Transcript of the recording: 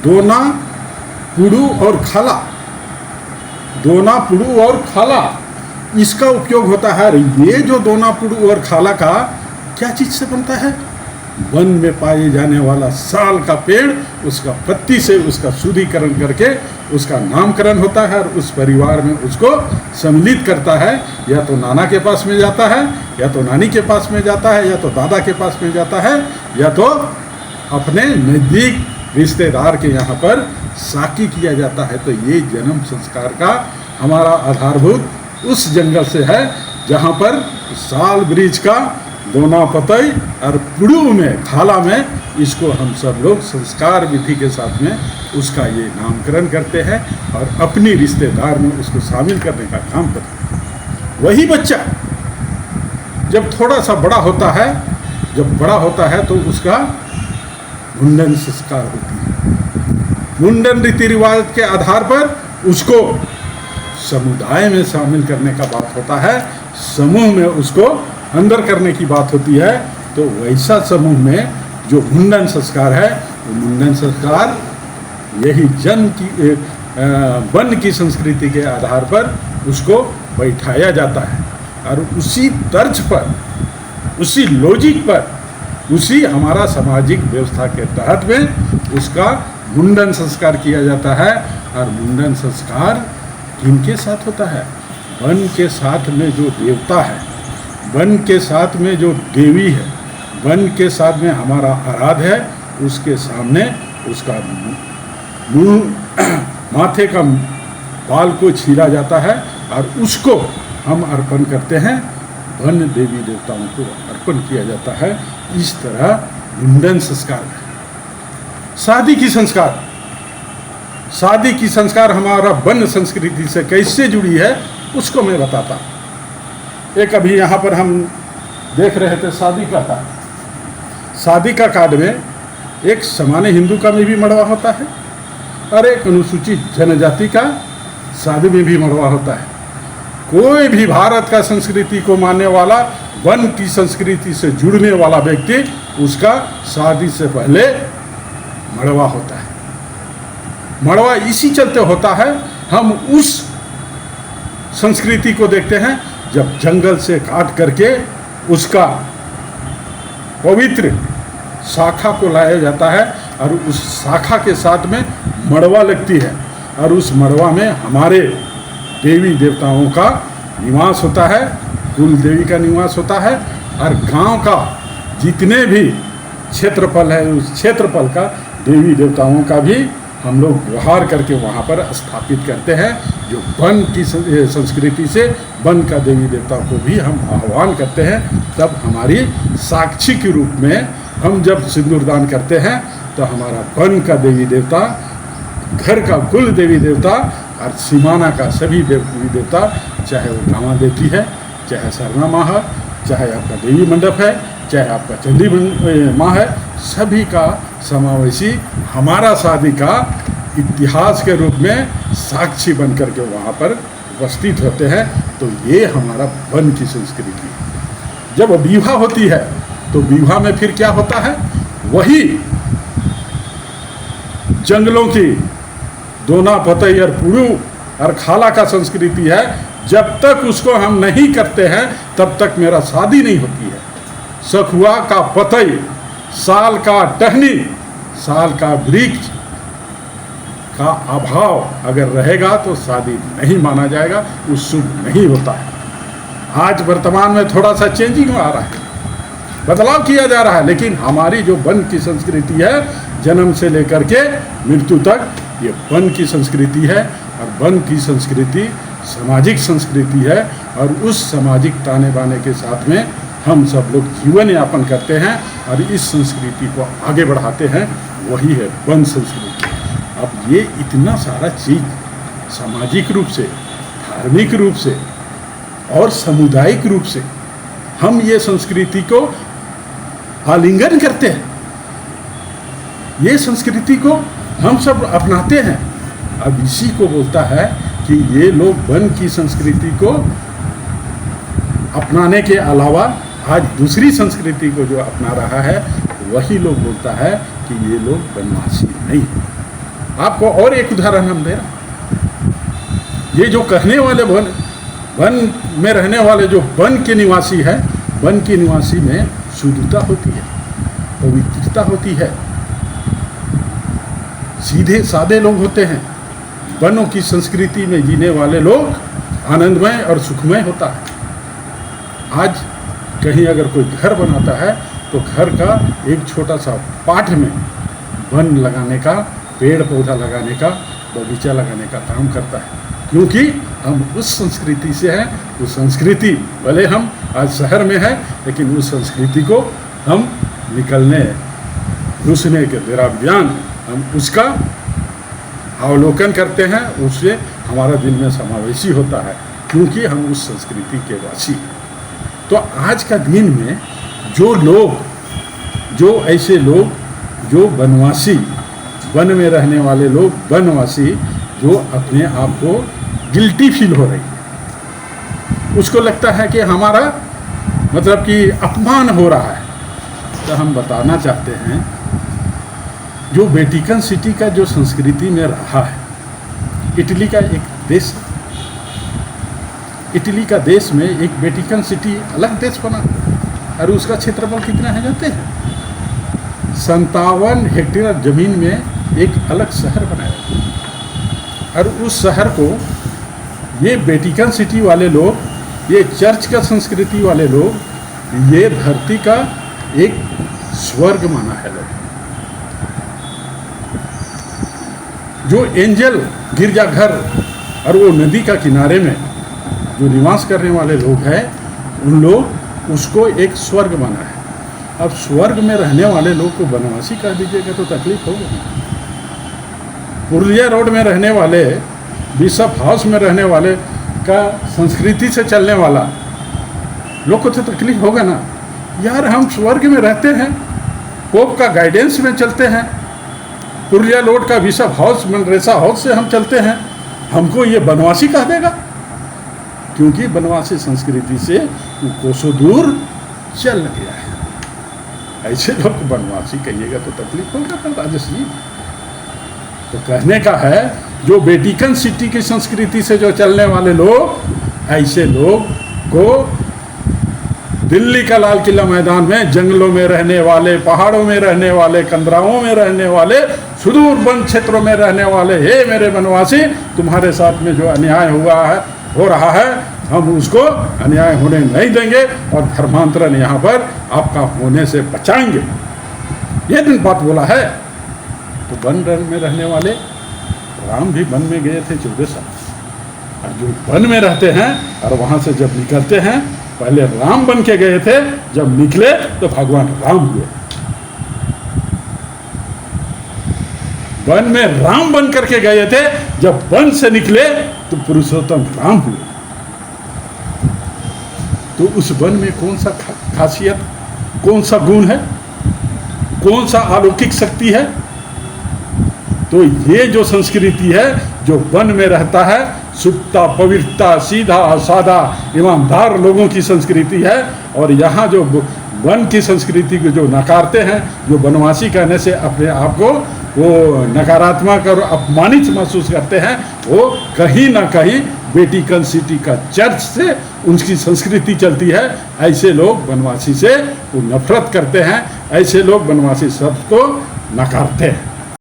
दोना पुड़ू और खाला, दोना पुड़ू और खाला इसका उपयोग होता है। ये जो दोना पुड़ू और खाला का क्या चीज़ से बनता है? वन में पाए जाने वाला साल का पेड़, उसका पत्ती से उसका शुद्धिकरण करके उसका नामकरण होता है और उस परिवार में उसको सम्मिलित करता है। या तो नाना के पास में जाता है, या तो नानी के पास में जाता है, या तो दादा के पास में जाता है, या तो अपने नज़दीक रिश्तेदार के यहाँ पर साकी किया जाता है। तो ये जन्म संस्कार का हमारा आधारभूत उस जंगल से है जहाँ पर साल वृक्ष का दोना पतई और पुड़ू में खाला में इसको हम सब लोग संस्कार विधि के साथ में उसका ये नामकरण करते हैं और अपनी रिश्तेदार में उसको शामिल करने का काम करते हैं। वही बच्चा जब थोड़ा सा बड़ा होता है, जब बड़ा होता है तो उसका मुंडन संस्कार होती है। मुंडन रीति रिवाज के आधार पर उसको समुदाय में शामिल करने का बात होता है, समूह में उसको अंदर करने की बात होती है। तो वैसा समूह में जो मुंडन संस्कार है, वो मुंडन संस्कार यही जन्म की वन की संस्कृति के आधार पर उसको बैठाया जाता है और उसी तर्ज पर, उसी लॉजिक पर, उसी हमारा सामाजिक व्यवस्था के तहत में उसका मुंडन संस्कार किया जाता है। और मुंडन संस्कार किनके साथ होता है? वन के साथ में जो देवता है, वन के साथ में जो देवी है, वन के साथ में हमारा आराध्य है, उसके सामने उसका मुंह माथे का बाल को छीला जाता है और उसको हम अर्पण करते हैं। वन देवी देवताओं को अर्पण किया जाता है। इस तरह मुंडन संस्कार है। शादी की संस्कार, शादी की संस्कार हमारा वन संस्कृति से कैसे जुड़ी है उसको मैं बताता हूँ। एक अभी यहाँ पर हम देख रहे थे शादी का कार्ड। शादी का कार्ड में एक सामान्य हिंदू का में भी मड़वा होता है और एक अनुसूचित जनजाति का शादी में भी मड़वा होता है। कोई भी भारत का संस्कृति को मानने वाला, वन की संस्कृति से जुड़ने वाला व्यक्ति, उसका शादी से पहले मड़वा होता है। मड़वा इसी चलते होता है, हम उस संस्कृति को देखते हैं जब जंगल से काट करके उसका पवित्र शाखा को लाया जाता है और उस शाखा के साथ में मड़वा लगती है और उस मड़वा में हमारे देवी देवताओं का निवास होता है, कुल देवी का निवास होता है और गांव का जितने भी क्षेत्रफल है उस क्षेत्रफल का देवी देवताओं का भी हम लोग व्यवहार करके वहाँ पर स्थापित करते हैं। जो वन की संस्कृति से वन का देवी देवता को भी हम आह्वान करते हैं। तब हमारी साक्षी के रूप में हम जब सिंदूरदान करते हैं तो हमारा वन का देवी देवता, घर का कुल देवी देवता और सीमाना का सभी देवी देवता, चाहे वो गाँव देती है, चाहे सरना माँ है, चाहे आपका देवी मंडप है, चाहे आपका चंडी माँ है, सभी का समावेशी हमारा शादी का इतिहास के रूप में साक्षी बन करके वहाँ पर उपस्थित होते हैं। तो ये हमारा वन की संस्कृति है। जब विवाह होती है तो विवाह में फिर क्या होता है? वही जंगलों की दोना पतई और पुड़ू और खाला का संस्कृति है। जब तक उसको हम नहीं करते हैं तब तक मेरा शादी नहीं होती है। सखुआ का पतई, साल का टहनी, साल का वृक्ष का अभाव अगर रहेगा तो शादी नहीं माना जाएगा, वो शुभ नहीं होता है। आज वर्तमान में थोड़ा सा चेंजिंग आ रहा है, बदलाव किया जा रहा है, लेकिन हमारी जो वन की संस्कृति है, जन्म से लेकर के मृत्यु तक, ये वन की संस्कृति है। और वन की संस्कृति सामाजिक संस्कृति है और उस सामाजिक ताने बाने के साथ में हम सब लोग जीवन यापन करते हैं और इस संस्कृति को आगे बढ़ाते हैं। वही है वन संस्कृति। अब ये इतना सारा चीज़ सामाजिक रूप से, धार्मिक रूप से और सामुदायिक रूप से हम ये संस्कृति को आलिंगन करते हैं, ये संस्कृति को हम सब अपनाते हैं। अब इसी को बोलता है कि ये लोग वन की संस्कृति को अपनाने के अलावा आज दूसरी संस्कृति को जो अपना रहा है, वही लोग बोलता है कि ये लोग वनवासी नहीं हैं। आपको और एक उदाहरण हम दे रहे हैं। ये जो कहने वाले वन में रहने वाले जो वन के निवासी है, वन के निवासी में शुद्धता होती है, पवित्रता होती है, सीधे सादे लोग होते हैं। वनों की संस्कृति में जीने वाले लोग आनंदमय और सुखमय होता है। आज कहीं अगर कोई घर बनाता है तो घर का एक छोटा सा पाठ में वन लगाने का, पेड़ पौधा लगाने का, बगीचा लगाने का काम करता है, क्योंकि हम उस संस्कृति से हैं। उस संस्कृति भले हम आज शहर में है, लेकिन उस संस्कृति को हम निकलने घुसने के दरमियान हम उसका अवलोकन करते हैं, उससे हमारा दिल में समावेशी होता है, क्योंकि हम उस संस्कृति के वासी हैं। तो आज का दिन में जो लोग, जो ऐसे लोग जो वनवासी, वन में रहने वाले लोग वनवासी, जो अपने आप को गिल्टी फील हो रही है, उसको लगता है कि हमारा मतलब कि अपमान हो रहा है, तो हम बताना चाहते हैं जो वेटिकन सिटी का जो संस्कृति में रहा है, इटली का एक देश, इटली का देश में एक वेटिकन सिटी अलग देश बना, और उसका क्षेत्रफल कितना है जानते हैं? 57 हेक्टेयर जमीन में एक अलग शहर बनाया, और उस शहर को ये वेटिकन सिटी वाले लोग, ये चर्च का संस्कृति वाले लोग, ये धरती का एक स्वर्ग माना है लोग। जो एंजल गिरजाघर और वो नदी का किनारे में जो निवास करने वाले लोग हैं, उन लोग उसको एक स्वर्ग माना है। अब स्वर्ग में रहने वाले लोग को वनवासी कह दीजिएगा तो तकलीफ होगी। पुरुलिया रोड में रहने वाले, बिशप हाउस में रहने वाले का संस्कृति से चलने वाला लोग को तो तकलीफ होगा ना। यार हम स्वर्ग में रहते हैं, पोप का गाइडेंस में चलते हैं, पुरुलिया रोड का बिशप हाउस मनरेसा हाउस से हम चलते हैं, हमको ये वनवासी कह देगा? क्योंकि वनवासी संस्कृति से वो कोसों दूर चल गया है। ऐसे लोग वनवासी कहिएगा तो तकलीफ होगा ना राजेश जी। तो कहने का है जो वेटिकन सिटी की संस्कृति से जो चलने वाले लोग, ऐसे लोग को दिल्ली का लाल किला मैदान में जंगलों में रहने वाले, पहाड़ों में रहने वाले, कंदराओं में रहने वाले, सुदूर वन क्षेत्रों में रहने वाले, हे मेरे वनवासी, तुम्हारे साथ में जो अन्याय हुआ है, हो रहा है, हम उसको अन्याय होने नहीं देंगे और धर्मांतरण यहाँ पर आपका होने से बचाएंगे। ये दिन बात बोला है। तो वन में रहने वाले राम भी वन में गए थे 14 साल, और जो वन में रहते हैं और वहाँ से जब निकलते हैं, पहले राम बन के गए थे, जब निकले तो भगवान राम हुए। वन में राम बन करके गए थे, जब वन से निकले तो पुरुषोत्तम राम हुए। तो उस वन में कौन सा खासियत, कौन सा गुण है, कौन सा अलौकिक शक्ति है? तो ये जो संस्कृति है, जो वन में रहता है, शुद्धता, पवित्रता, सीधा सादा ईमानदार लोगों की संस्कृति है। और यहाँ जो वन की संस्कृति को जो नकारते हैं, जो वनवासी कहने से अपने आप को वो नकारात्मक और अपमानित महसूस करते हैं, वो कहीं ना कहीं वेटिकन सिटी का चर्च से उनकी संस्कृति चलती है। ऐसे लोग वनवासी से वो नफरत करते हैं, ऐसे लोग वनवासी शब्द को नकारते हैं।